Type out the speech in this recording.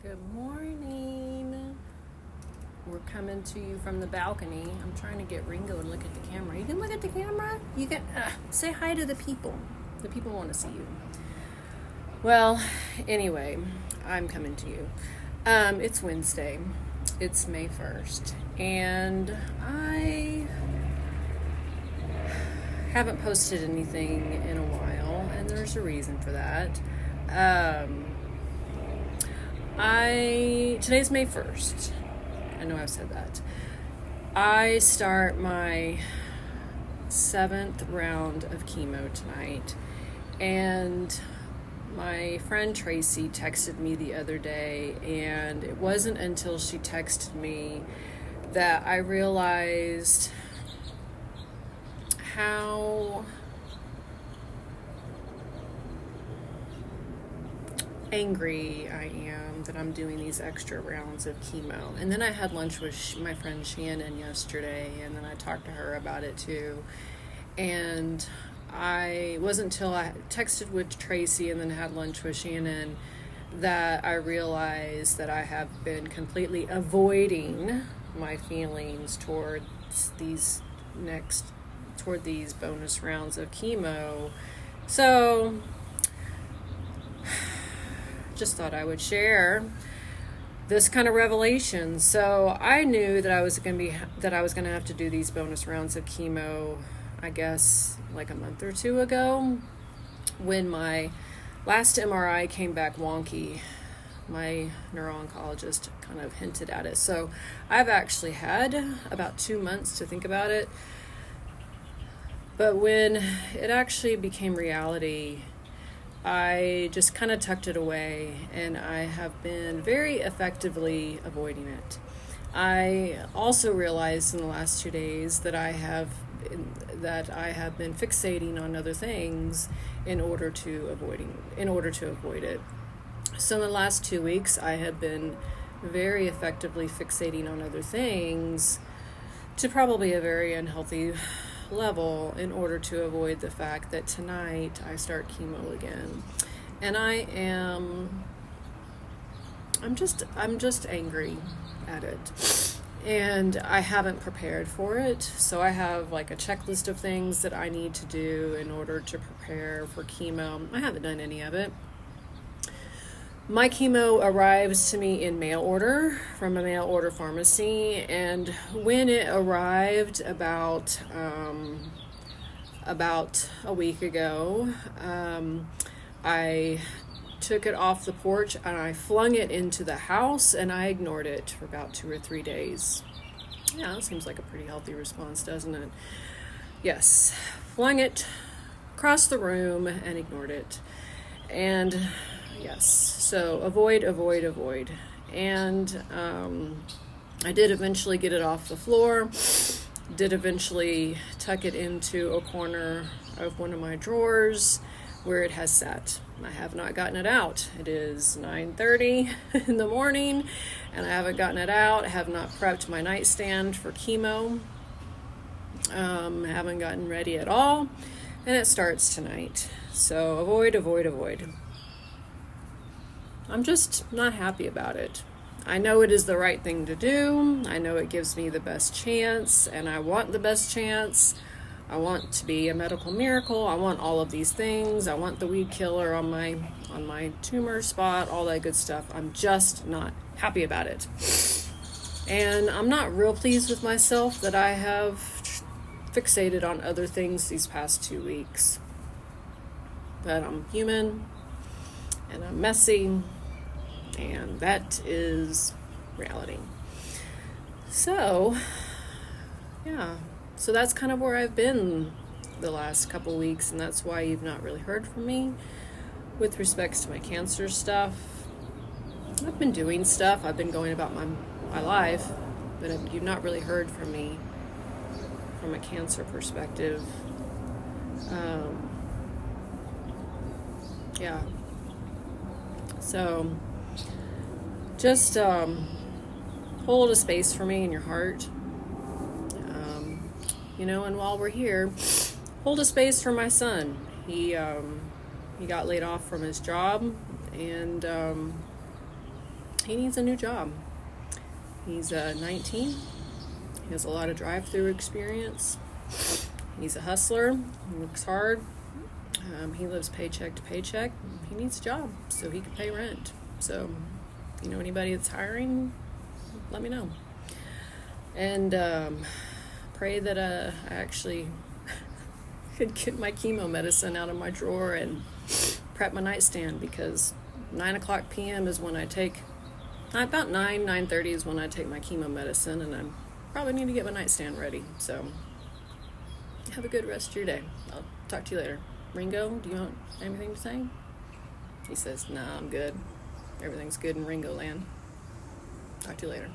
Good morning. We're coming to you from the balcony. I'm trying to get Ringo to look at the camera. You can look at the camera. You can say hi to the people. The people want to see you. Well, anyway, I'm coming to you. It's Wednesday. It's May 1st. And I haven't posted anything in a while, and there's a reason for that. Today's May 1st. I know I've said that. I start my 7th round of chemo tonight, and my friend Tracy texted me the other day, and it wasn't until she texted me that I realized how angry I am that I'm doing these extra rounds of chemo. And then I had lunch with my friend Shannon yesterday, and then I talked to her about it too. And I wasn't until I texted with Tracy and then had lunch with Shannon that I realized that I have been completely avoiding my feelings toward these bonus rounds of chemo. So just thought I would share this kind of revelation. So I knew that I was going to have to do these bonus rounds of chemo, I guess like a month or two ago, when my last MRI came back wonky. My neuro-oncologist kind of hinted at it. So I've actually had about 2 months to think about it. But when it actually became reality, I just kind of tucked it away, and I have been very effectively avoiding it. I also realized in the last 2 days that I have been fixating on other things in order to avoid it. So in the last 2 weeks, I have been very effectively fixating on other things to probably a very unhealthy level in order to avoid the fact that tonight I start chemo again. And I'm just angry at it. And I haven't prepared for it. So I have like a checklist of things that I need to do in order to prepare for chemo. I haven't done any of it. My chemo arrives to me in mail order from a mail order pharmacy, and when it arrived about a week ago, I took it off the porch and I flung it into the house, and I ignored it for about 2 or 3 days. Yeah, that seems like a pretty healthy response, doesn't it? Yes, flung it across the room and ignored it. And yes, so avoid. And I did eventually get it off the floor, did eventually tuck it into a corner of one of my drawers where it has sat. I have not gotten it out. It is 9:30 in the morning, and I haven't gotten it out. I have not prepped my nightstand for chemo. Haven't gotten ready at all, and it starts tonight. So avoid. I'm just not happy about it. I know it is the right thing to do. I know it gives me the best chance, and I want the best chance. I want to be a medical miracle. I want all of these things. I want the weed killer on my tumor spot, all that good stuff. I'm just not happy about it. And I'm not real pleased with myself that I have fixated on other things these past 2 weeks. But I'm human, and I'm messy, and that is reality. So, yeah. So that's kind of where I've been the last couple weeks, and that's why you've not really heard from me with respects to my cancer stuff. I've been doing stuff. I've been going about my life, but you've not really heard from me from a cancer perspective. Yeah. So just hold a space for me in your heart. And while we're here, hold a space for my son. He got laid off from his job, and he needs a new job. He's 19. He has a lot of drive-through experience. He's a hustler. He works hard. He lives paycheck to paycheck. He needs a job so he can pay rent. So if you know anybody that's hiring, let me know. And pray that I actually could get my chemo medicine out of my drawer and prep my nightstand, because 9 o'clock p.m. is when I take, about 9:30 is when I take my chemo medicine, and I probably need to get my nightstand ready. So have a good rest of your day. I'll talk to you later. Ringo, do you want anything to say? He says, nah, I'm good. Everything's good in Ringo land. Talk to you later.